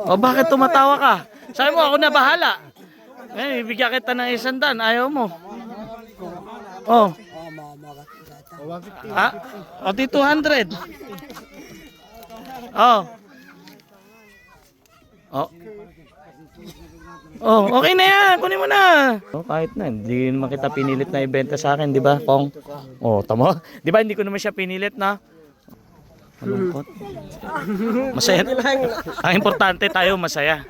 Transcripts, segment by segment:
O bakit tumatawa ka? Sabi mo ako na bahala. Eh, bibigyan kita ng 100, ayaw mo. Oh. Ah, o di 200. Oh. Oh. Oh, okay na yan. Kunin mo na. Oh, kahit na, hindi naman kita pinilit na ibenta sa akin, di ba, Kong? Oh, tama. Di ba, hindi ko naman siya pinilit na. Malungkot. Masaya. Ang importante tayo, masaya.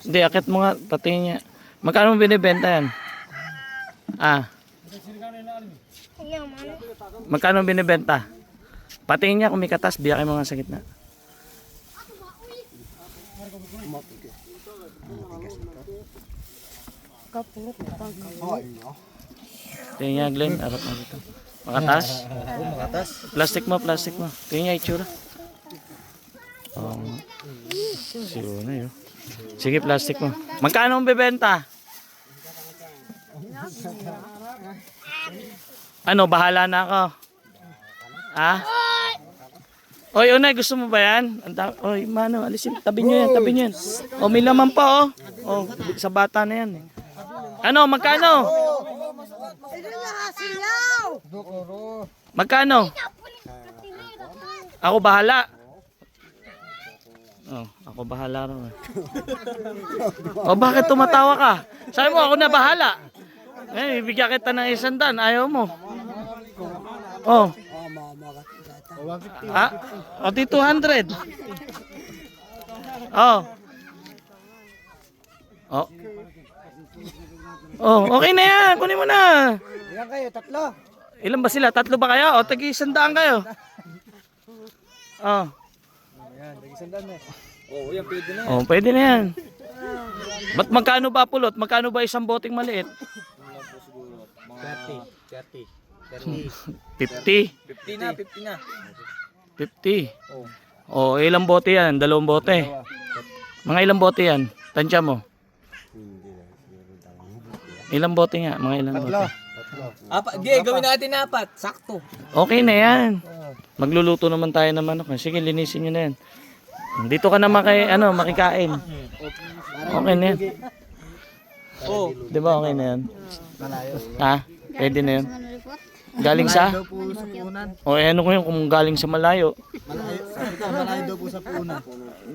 Hindi, akit mo nga, patingin niya. Magkano mo binibenta yan? Ah. Magkano mo binibenta? Patingin niya kung may katas, biyakin mo nga sa gitna. Tingin niya, Glenn, arap mo dito. Makatas? Makatas. Plastic mo. Tingin niya, itsura. Oo. Siguro na yun. Sige, plastic mo. Magkano mong bibenta? Ano, bahala na ako. Ah? Oy, Unay, gusto mo ba yan? Oy, mano, alisin. Tabi nyo yan. O, may laman pa, oh. O, sa bata na yan. Ano, magkano? Magkano? Ako bahala. Oh, ako bahala rin. O, bakit tumatawa ka? Sabi mo, ako na bahala. Eh, bibigyan kita ng 100, ayaw mo. Oh. Ah, o di 200. Oh. Oh. Oh, okay na yan. Kunin mo na. Ilan kayo? Tatlo? Ilan ba sila? Tatlo ba kayo? O, tagi-100 kayo. Oh. Ayan, tag-100 na. Oo, yan, pwede na. Oh, pwede na yan. Ba't magkano ba pulot? Magkano ba isang boteng maliit? 30. 50. 50 na. 50. Oh. Oh, ilang bote yan? 2 bote. Mga ilang bote yan? Tansya mo. Ilang bote nga? Mga ilang bote? Gawin natin 4. Sakto. Okay na yan. Magluluto naman tayo ng manok. Sige, linisin nyo na yan. Dito ka na makikain. Okay na yan. Oh. Di ba okay na yan? Ha? Pwede na yan. Galing sa? O ano ko yun kung galing sa malayo? Malayo daw po sa punan.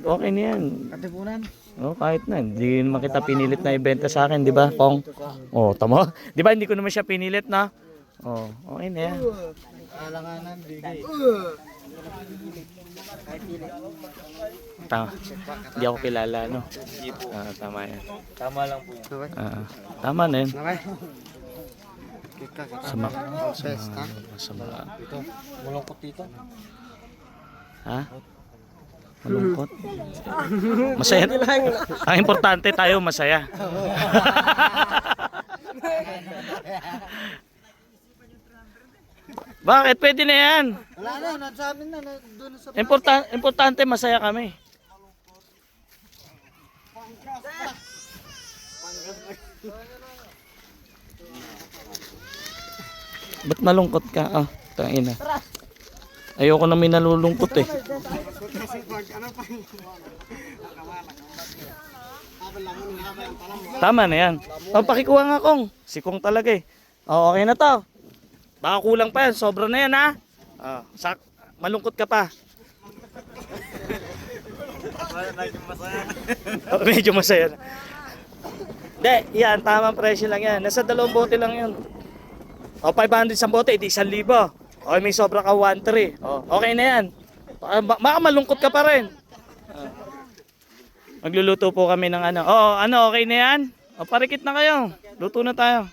Okay na yan. Katipunan? O kahit na. Hindi naman kita pinilit na ibenta sa akin, di ba, Kong? O, tama. Di ba hindi ko naman siya pinilit na? O, okay na yan. Alanganan, bigay. Tama. Hindi ako kilala, no? Tama yan. Tama lang po yan. Tama na yan. Okay. Sama. Ito, malungkot dito. Ha? Malungkot? Masaya. Ang importante tayo, masaya. Bakit? Pwede na yan. Wala na, nasa amin na. Doon sa... Importante, masaya kami. Ba't malungkot ka? Ah, tangina. Ayoko na may nalulungkot eh. Tama na yan. O, pakikuha nga, Kong. Si Kong talaga eh. O, okay na to. Baka kulang pa yan. Sobra na yan, ha? Malungkot ka pa. Medyo masaya. Hindi, yan. Tamang presyo lang yan. Nasa 2 bote lang yun. O, 500 sa bote, edi 1,000. O, may sobra ka 1,300. O, okay na yan. Baka malungkot ka pa rin. Magluluto po kami ng ano. O, okay na yan? O, parikit na kayo. Luto na tayo.